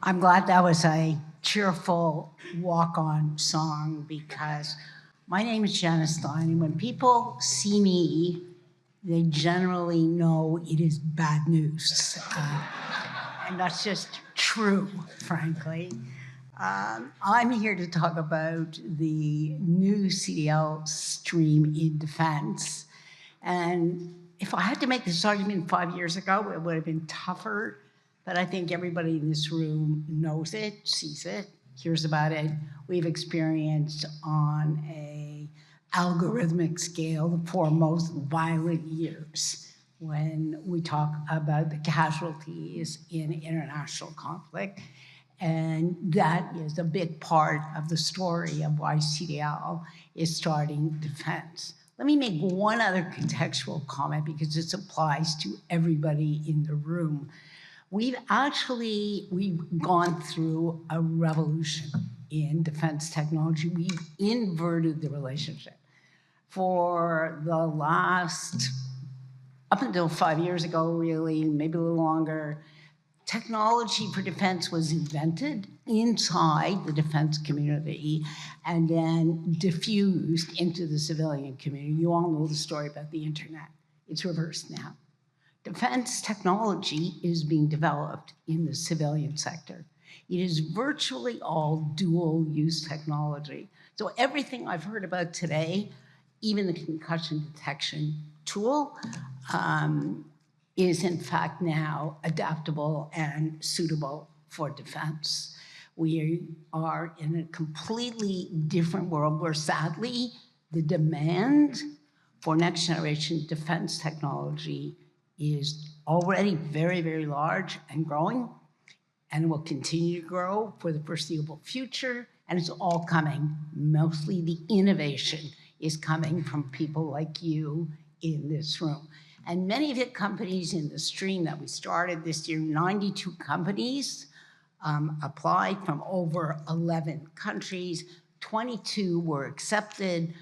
I'm glad that was a cheerful walk-on song because my name is Janice Stein, and when people see me, they generally know it is bad news. And that's just true, frankly. I'm here to talk about the new CDL stream in defense. And if I had to make this argument 5 years ago, it would have been tougher, but I think everybody in this room knows it, sees it, hears about it. We've experienced on a algorithmic scale the 4 most violent years when we talk about the casualties in international conflict. And that is a big part of the story of why CDL is starting defense. Let me make one other contextual comment because this applies to everybody in the room. We've gone through a revolution in defense technology. We've inverted the relationship. For the last, up until 5 years ago, really, maybe a little longer, technology for defense was invented inside the defense community and then diffused into the civilian community. You all know the story about the internet. It's reversed now. Defense technology is being developed in the civilian sector. It is virtually all dual-use technology. So everything I've heard about today, even the concussion detection tool, is in fact now adaptable and suitable for defense. We are in a completely different world where sadly the demand for next generation defense technology is already very, very large and growing and will continue to grow for the foreseeable future. And it's all coming, mostly the innovation is coming from people like you in this room. And many of the companies in the stream that we started this year, 92 companies applied from over 11 countries, 22 were accepted.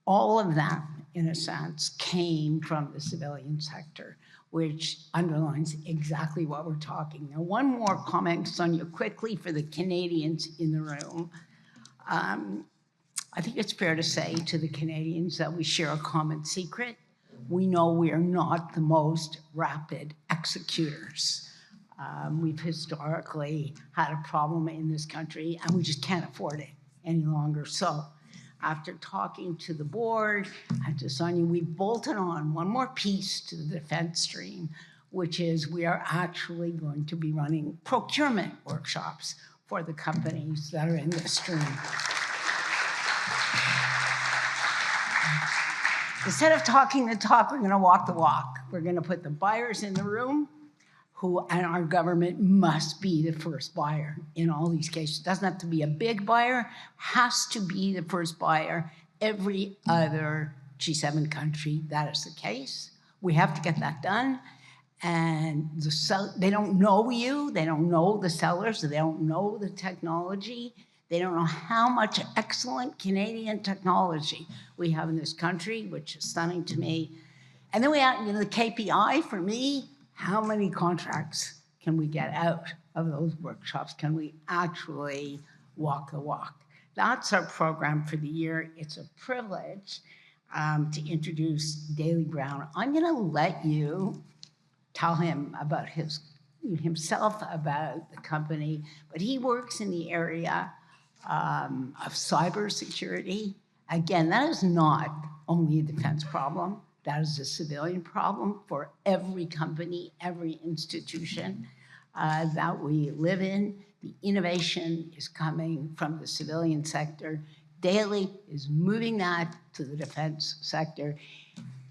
All of them, in a sense, came from the civilian sector, which underlines exactly what we're talking. Now, one more comment, Sonia, quickly for the Canadians in the room. I think it's fair to say to the Canadians that we share a common secret. We know we are not the most rapid executors. We've historically had a problem in this country and we just can't afford it any longer. So after talking to the board and to Sonia, we bolted on one more piece to the defense stream, which is we are actually going to be running procurement workshops for the companies that are in this stream. Instead of talking the talk, we're gonna walk the walk. We're gonna put the buyers in the room, and our government must be the first buyer in all these cases. It doesn't have to be a big buyer, has to be the first buyer. Every other G7 country, that is the case. We have to get that done. And they don't know you, they don't know the sellers, they don't know the technology. They don't know how much excellent Canadian technology we have in this country, which is stunning to me. And then we have, the KPI for me, how many contracts can we get out of those workshops? Can we actually walk the walk? That's our program for the year. It's a privilege to introduce Daley Brown. I'm gonna let you tell him about himself, about the company, but he works in the area of cybersecurity. Again, that is not only a defense problem, that is a civilian problem for every company, every institution that we live in. The innovation is coming from the civilian sector. Daley is moving that to the defense sector.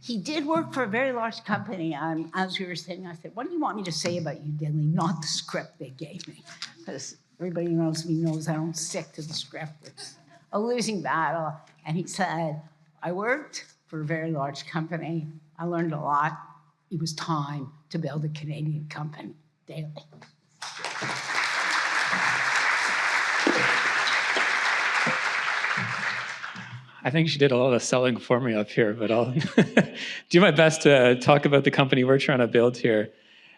He did work for a very large company. As we were saying, I said, what do you want me to say about you, Daley? Not the script they gave me. Because everybody who knows me knows I don't stick to the script. It's a losing battle. And he said, I worked for a very large company. I learned a lot. It was time to build a Canadian company. Daley. I think she did a lot of selling for me up here, but I'll do my best to talk about the company we're trying to build here.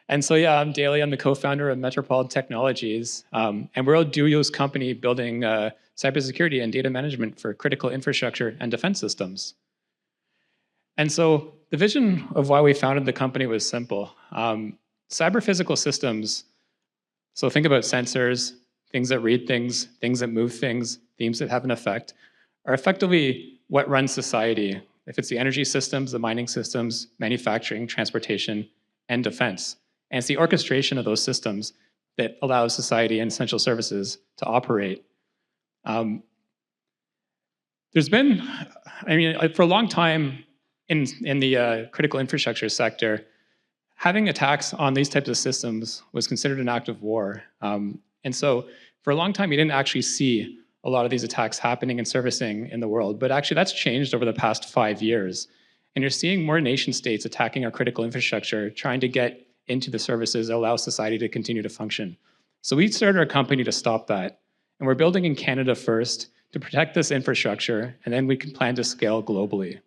And so, yeah, I'm Daly. I'm the co-founder of Metropolitan Technologies. And we're a dual-use company building cybersecurity and data management for critical infrastructure and defense systems. And so the vision of why we founded the company was simple. Cyber physical systems, so think about sensors, things that read things, things that move things, things that have an effect, are effectively what runs society. If it's the energy systems, the mining systems, manufacturing, transportation, and defense. And it's the orchestration of those systems that allows society and essential services to operate. There's been, for a long time in the critical infrastructure sector, having attacks on these types of systems was considered an act of war. And so for a long time, you didn't actually see a lot of these attacks happening and surfacing in the world. But actually, that's changed over the past 5 years. And you're seeing more nation states attacking our critical infrastructure, trying to get into the services that allow society to continue to function. So we started our company to stop that. And we're building in Canada first to protect this infrastructure, and then we can plan to scale globally.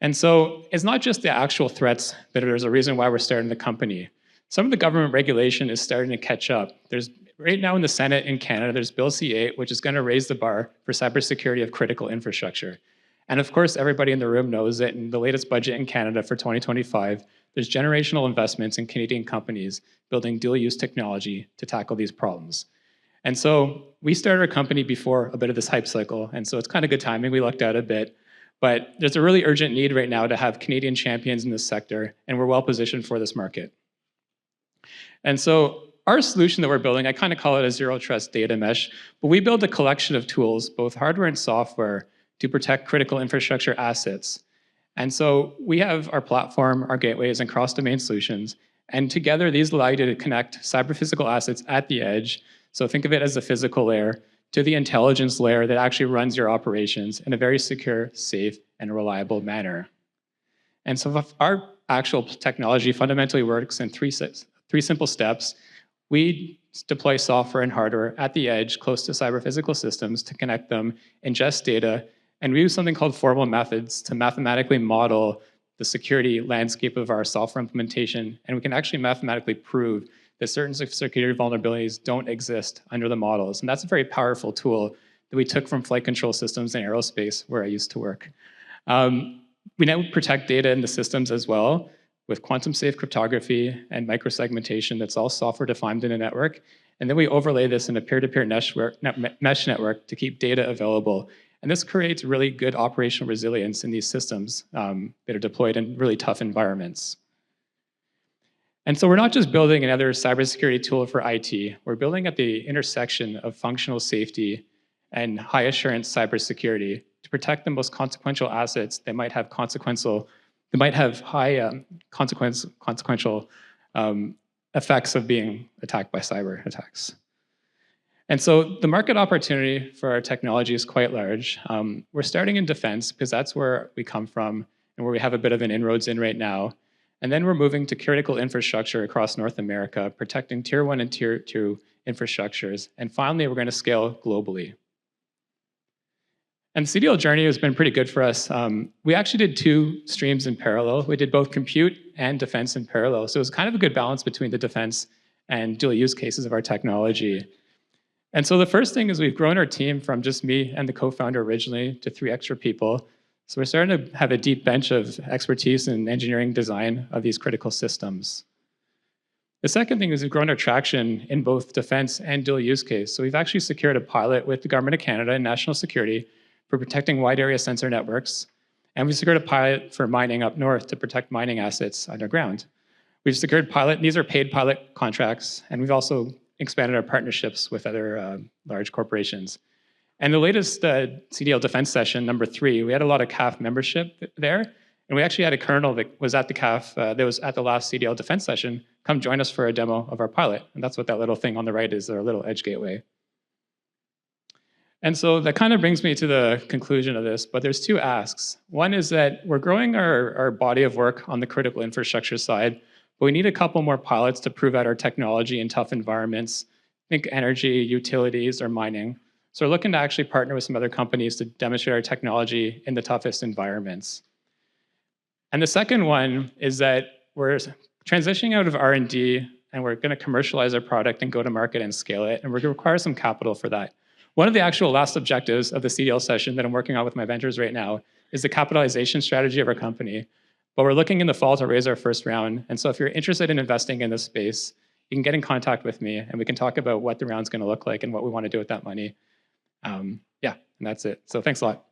And so it's not just the actual threats, but there's a reason why we're starting the company. Some of the government regulation is starting to catch up. There's right now in the Senate in Canada, there's Bill C-8, which is going to raise the bar for cybersecurity of critical infrastructure. And of course, everybody in the room knows that in the latest budget in Canada for 2025, there's generational investments in Canadian companies building dual-use technology to tackle these problems. And so we started our company before a bit of this hype cycle, and so it's kind of good timing. We lucked out a bit. But there's a really urgent need right now to have Canadian champions in this sector, and we're well positioned for this market. And so our solution that we're building, I kind of call it a zero trust data mesh, but we build a collection of tools, both hardware and software, to protect critical infrastructure assets. And so we have our platform, our gateways, and cross-domain solutions, and together these allow you to connect cyber-physical assets at the edge, so think of it as the physical layer, to the intelligence layer that actually runs your operations in a very secure, safe, and reliable manner. And so our actual technology fundamentally works in three simple steps. We deploy software and hardware at the edge close to cyber-physical systems to connect them, ingest data, and we use something called formal methods to mathematically model the security landscape of our software implementation, and we can actually mathematically prove that certain security vulnerabilities don't exist under the models. And that's a very powerful tool that we took from flight control systems in aerospace, where I used to work. We now protect data in the systems as well with quantum safe cryptography and microsegmentation that's all software defined in a network. And then we overlay this in a peer-to-peer mesh network to keep data available. And this creates really good operational resilience in these systems that are deployed in really tough environments. And so we're not just building another cybersecurity tool for IT, we're building at the intersection of functional safety and high assurance cybersecurity to protect the most consequential assets that might have high consequential effects of being attacked by cyber attacks. And so the market opportunity for our technology is quite large. We're starting in defense because that's where we come from and where we have a bit of an inroads in right now. And then we're moving to critical infrastructure across North America, protecting tier 1 and tier 2 infrastructures. And finally, we're going to scale globally. And the CDL journey has been pretty good for us. We actually did 2 streams in parallel. We did both compute and defense in parallel. So it was kind of a good balance between the defense and dual use cases of our technology. And so the first thing is we've grown our team from just me and the co-founder originally to 3 extra people. So we're starting to have a deep bench of expertise in engineering design of these critical systems. The second thing is we've grown our traction in both defense and dual use case. So we've actually secured a pilot with the Government of Canada and National Security for protecting wide area sensor networks. And we secured a pilot for mining up north to protect mining assets underground. We've secured pilot, these are paid pilot contracts, and we've also expanded our partnerships with other large corporations. And the latest CDL defense session, number 3, we had a lot of CAF membership there. And we actually had a colonel that was at the CAF, that was at the last CDL defense session, come join us for a demo of our pilot. And that's what that little thing on the right is, our little edge gateway. And so that kind of brings me to the conclusion of this, but there's 2 asks. One is that we're growing our body of work on the critical infrastructure side, but we need a couple more pilots to prove out our technology in tough environments. Think energy, utilities, or mining. So we're looking to actually partner with some other companies to demonstrate our technology in the toughest environments. And the second one is that we're transitioning out of R&D, and we're going to commercialize our product and go to market and scale it, and we're going to require some capital for that. One of the actual last objectives of the CDL session that I'm working on with my vendors right now is the capitalization strategy of our company. But we're looking in the fall to raise our first round, and so if you're interested in investing in this space, you can get in contact with me, and we can talk about what the round's going to look like and what we want to do with that money. Yeah, and that's it. So thanks a lot.